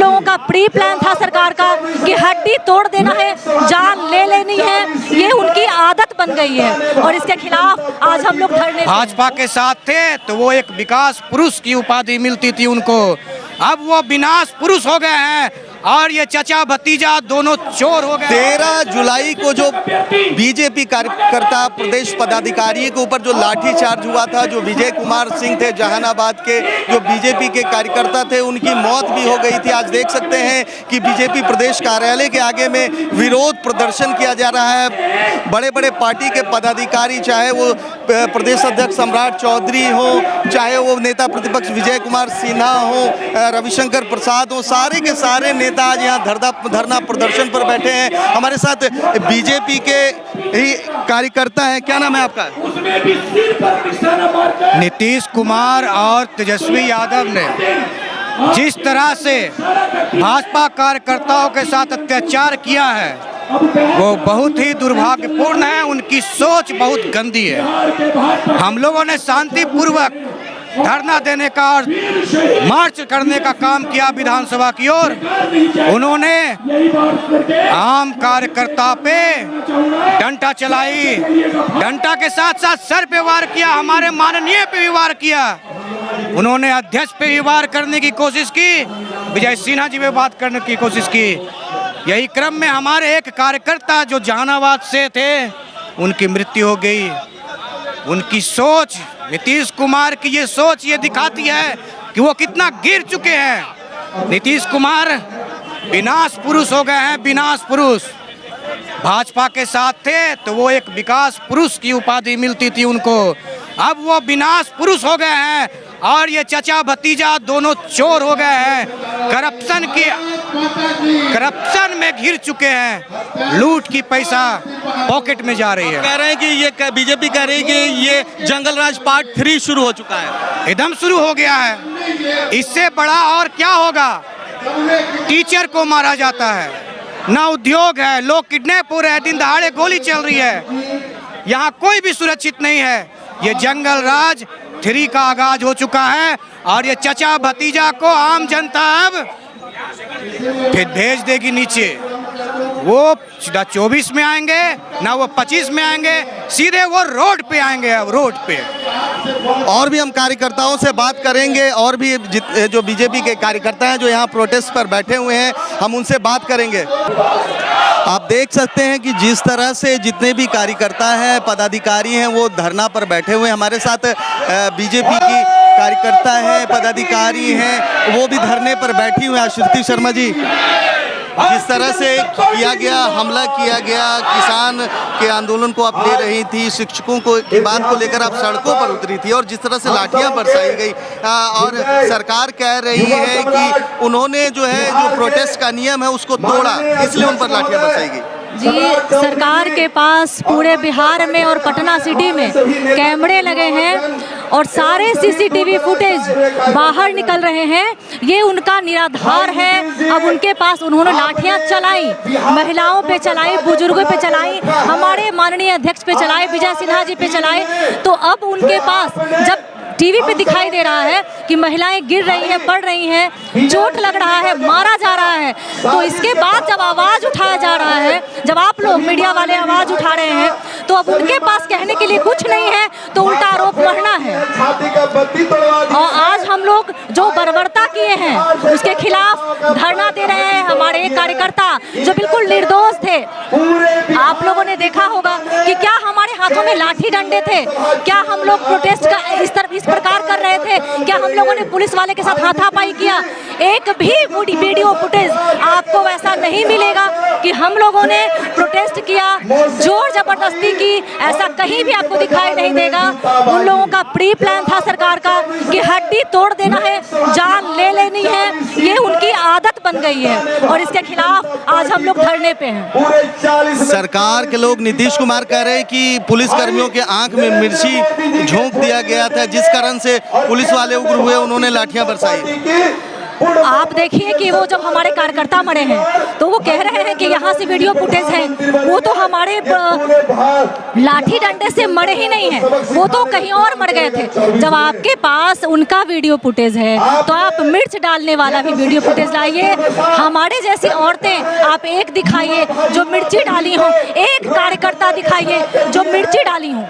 लोगों का pre plan था सरकार का कि हड्डी तोड़ देना है, जान ले लेनी है, ये उनकी आदत बन गई है और इसके खिलाफ आज हम लोग धरने। भाजपा के साथ थे तो वो एक विकास पुरुष की उपाधि मिलती थी उनको, अब वो विनाश पुरुष हो गए हैं और ये चचा भतीजा दोनों चोर हो गए। 13 जुलाई को जो बीजेपी कार्यकर्ता प्रदेश पदाधिकारी के ऊपर जो लाठीचार्ज हुआ था, जो विजय कुमार सिंह थे जहानाबाद के, जो बीजेपी के कार्यकर्ता थे, उनकी मौत भी हो गई थी। आज देख सकते हैं कि बीजेपी प्रदेश कार्यालय के आगे में विरोध प्रदर्शन किया जा रहा है। बड़े बड़े पार्टी के पदाधिकारी, चाहे वो प्रदेश अध्यक्ष सम्राट चौधरी हो, चाहे वो नेता प्रतिपक्ष विजय कुमार सिन्हा हो, रविशंकर प्रसाद हो, सारे के सारे नेता आज यहाँ धरना प्रदर्शन पर बैठे हैं। हमारे साथ बीजेपी के ही कार्यकर्ता हैं। क्या नाम है आपका? नीतीश कुमार और तेजस्वी यादव ने जिस तरह से भाजपा कार्यकर्ताओं के साथ अत्याचार किया है वो बहुत ही दुर्भाग्यपूर्ण है। उनकी सोच बहुत गंदी है। हम लोगों ने शांतिपूर्वक धरना देने का और मार्च करने का काम किया विधानसभा की ओर। उन्होंने आम कार्यकर्ता पे डंडा चलाई, डंडा के साथ साथ सर पे वार किया, हमारे माननीय पे भी वार किया। उन्होंने अध्यक्ष पे भी वार करने की कोशिश की, विजय सिन्हा जी पे बात करने की कोशिश की। यही क्रम में हमारे एक कार्यकर्ता जो जहानाबाद से थे उनकी मृत्यु हो गई। उनकी सोच, नीतीश कुमार की ये सोच ये दिखाती है कि वो कितना गिर चुके हैं। नीतीश कुमार विनाश पुरुष हो गए हैं, विनाश पुरुष। भाजपा के साथ थे तो वो एक विकास पुरुष की उपाधि मिलती थी उनको, अब वो विनाश पुरुष हो गए हैं और ये चचा भतीजा दोनों चोर हो गए हैं। करप्शन में घिर चुके हैं, लूट की पैसा पॉकेट में जा रही है। कह रहे हैं कि ये बीजेपी कह रही है कि ये जंगल राज पार्ट 3 शुरू हो चुका है। एकदम शुरू हो गया है। इससे बड़ा और क्या होगा? टीचर को मारा जाता है, ना उद्योग है, लोग किडनैप हो रहे हैं, दिन दहाड़े गोली चल रही है, यहाँ कोई भी सुरक्षित नहीं है। ये जंगल राज 3 का आगाज हो चुका है और ये चचा भतीजा को आम जनता अब फिर भेज देगी नीचे। वो सीधा 24 में आएंगे, ना वो 25 में आएंगे, सीधे वो रोड पे आएंगे। अब रोड पे और भी हम कार्यकर्ताओं से बात करेंगे और भी जो बीजेपी के कार्यकर्ता हैं जो यहाँ प्रोटेस्ट पर बैठे हुए हैं, हम उनसे बात करेंगे। आप देख सकते हैं कि जिस तरह से जितने भी कार्यकर्ता हैं, पदाधिकारी हैं, वो धरना पर बैठे हुए हैं। हमारे साथ बीजेपी की कार्यकर्ता हैं, पदाधिकारी हैं, वो भी धरने पर बैठी हुई हैं। श्रुति शर्मा जी, जिस तरह से किया गया, हमला किया गया, किसान के आंदोलन को आप ले रही थी, शिक्षकों को की बात को लेकर आप सड़कों पर उतरी थी और जिस तरह से लाठियां बरसाई गई और सरकार कह रही है कि उन्होंने जो है जो प्रोटेस्ट का नियम है उसको तोड़ा, इसलिए उन पर लाठियां बरसाई गई। जी, सरकार के पास पूरे बिहार में और पटना सिटी में कैमरे लगे हैं और सारे सीसीटीवी फुटेज बाहर निकल रहे हैं। ये उनका निराधार है। अब उनके पास उन्होंने लाठियां चलाई, महिलाओं पे चलाई, बुजुर्गों पे चलाई, हमारे माननीय अध्यक्ष पे चलाई, विजय सिन्हा जी पे चलाई। तो अब उनके पास जब टीवी पे दिखाई दे रहा है कि महिलाएं गिर रही हैं, पड़ रही हैं, चोट लग रहा है, मारा जा रहा है, तो इसके बाद जब आवाज़ उठाया जा रहा है, जब आप लोग मीडिया वाले आवाज़ उठा रहे हैं, तो अब उनके पास कहने के लिए कुछ नहीं है, तो उल्टा आरोप मढ़ना है। और आज हम लोग जो बर्बरता किए हैं उसके खिलाफ धरना दे रहे हैं। हमारे एक कार्यकर्ता जो बिल्कुल निर्दोष थे, आप लोगों ने देखा होगा कि क्या हमारे हाथों में लाठी डंडे थे, क्या हम लोग प्रोटेस्ट का इस प्रकार कर रहे थे, क्या हम लोगों ने पुलिस वाले के साथ हाथापाई किया? एक भी वीडियो फुटेज आपको वैसा नहीं मिलेगा कि हम लोगों ने प्रोटेस्ट किया, जोर जबरदस्ती की, ऐसा कहीं भी आपको दिखाई नहीं देगा। उन लोगों का प्री प्लान था सरकार का कि हड्डी तोड़ देना है, जान ले लेनी है, ये उनकी आदत बन गई है और इसके खिलाफ आज हम लोग धरने पे हैं। सरकार के लोग, नीतीश कुमार कह रहे हैं कि पुलिस कर्मियों के आंख में मिर्ची झोंक दिया गया था, जिस कारण से पुलिस वाले उग्र हुए, उन्होंने लाठियां बरसाई। आप देखिए कि वो जब हमारे कार्यकर्ता मरे हैं तो वो कह रहे हैं कि यहाँ से वीडियो फुटेज है। वो तो हमारे लाठी डंडे से मरे ही नहीं है, वो तो कहीं और मर गए थे। जब आपके पास उनका वीडियो फुटेज है तो आप मिर्च डालने वाला भी वीडियो फुटेज लाइए। हमारे जैसी औरतें आप एक दिखाइए जो मिर्ची डाली हो, एक कार्यकर्ता दिखाइए जो मिर्ची डाली हो।